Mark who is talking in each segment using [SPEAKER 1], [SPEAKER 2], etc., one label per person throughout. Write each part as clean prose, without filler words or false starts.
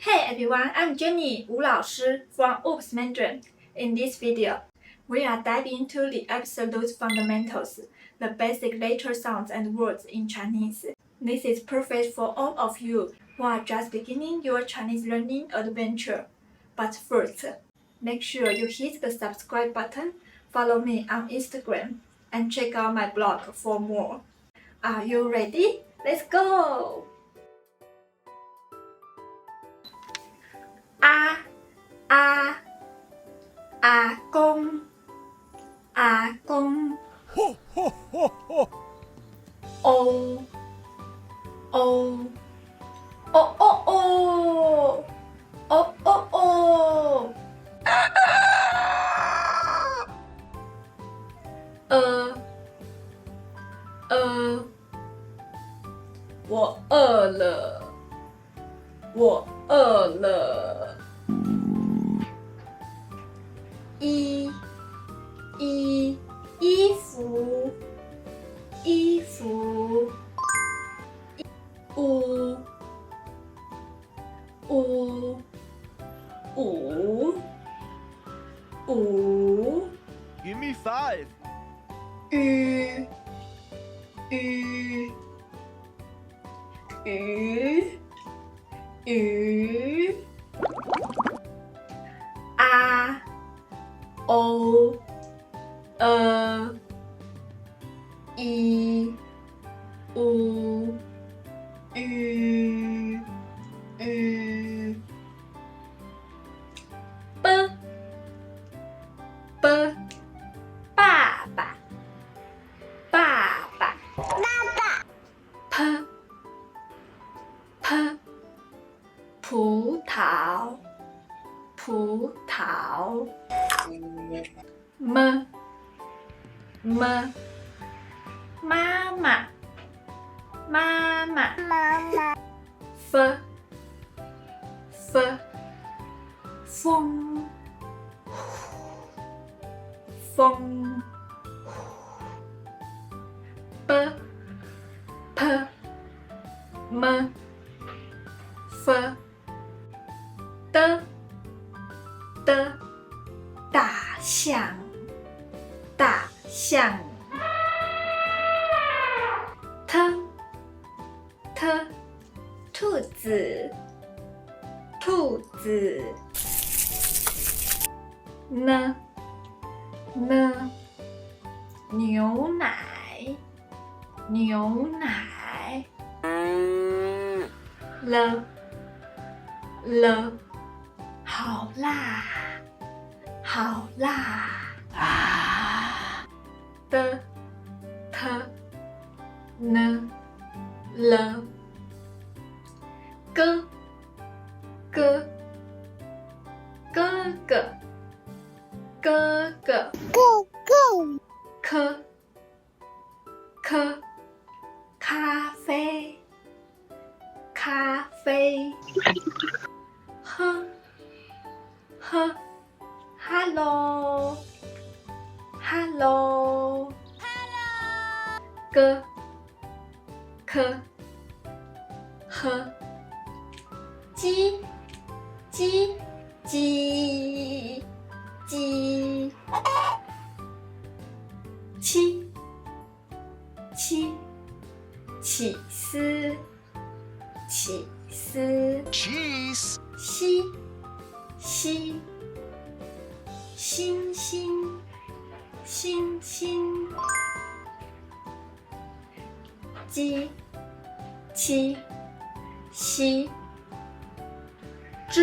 [SPEAKER 1] Hey everyone, I'm Jenny Wu 老师 from Oops Mandarin. In this video, we are diving into the absolute fundamentals, the basic letter sounds and words in Chinese. This is perfect for all of you who are just beginning your Chinese learning adventure. But first, make sure you hit the subscribe button, follow me on Instagram, and check out my blog for more. Are you ready? Let's go! 阿公，阿公，
[SPEAKER 2] 嚯嚯嚯嚯！
[SPEAKER 1] 哦哦哦哦哦哦哦哦，我饿了，我饿了。衣服，衣服。五五。
[SPEAKER 2] Give me 5.
[SPEAKER 1] 鱼，啊哦一五爸爸，葡萄，妈妈，风，大象，兔子，呢，牛奶，了，好辣，呢，了，哥哥，咖啡，喝，hello，哥，喝，鸡，起司，
[SPEAKER 2] Cheese.
[SPEAKER 1] 西，星星，鸡，西，猪，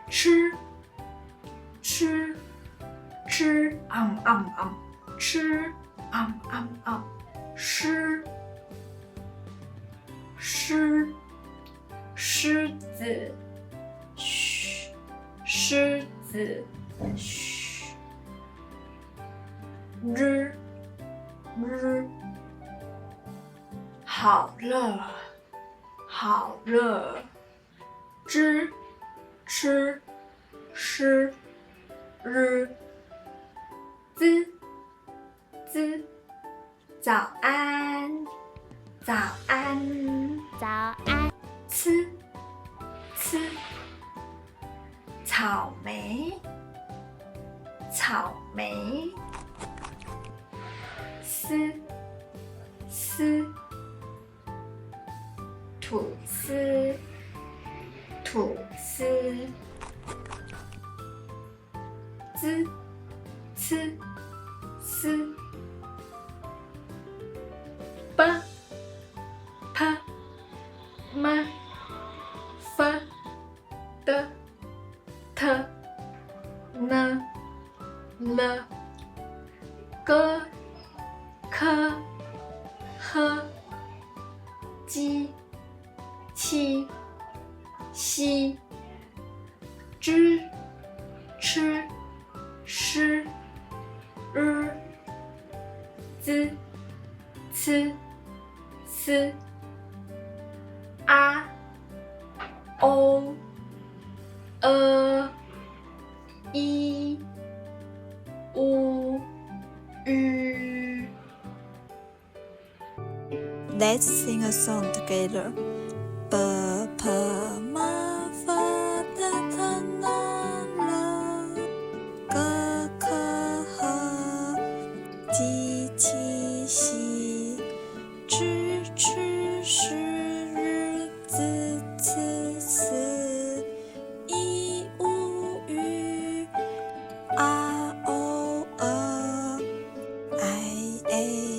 [SPEAKER 1] 吃，吃，狮，狮子，狮子，日，好热，吃，诗，日，早安，早安，
[SPEAKER 3] 早安，
[SPEAKER 1] 吃，草莓，草莓，丝，吐司，吐司，丝，吧，啪，妈，发，的，特，呢，了，个，科，呵，鸡，七，西，知，吃，诗，日，滋，呲，丝，啊，欧，一，乌，ü。
[SPEAKER 4] Let's sing a song together. Pa pa ma fa da ta na la ga ka ha ji qi xi zhi chi shi ri zi ci si yi wu yu a o e i a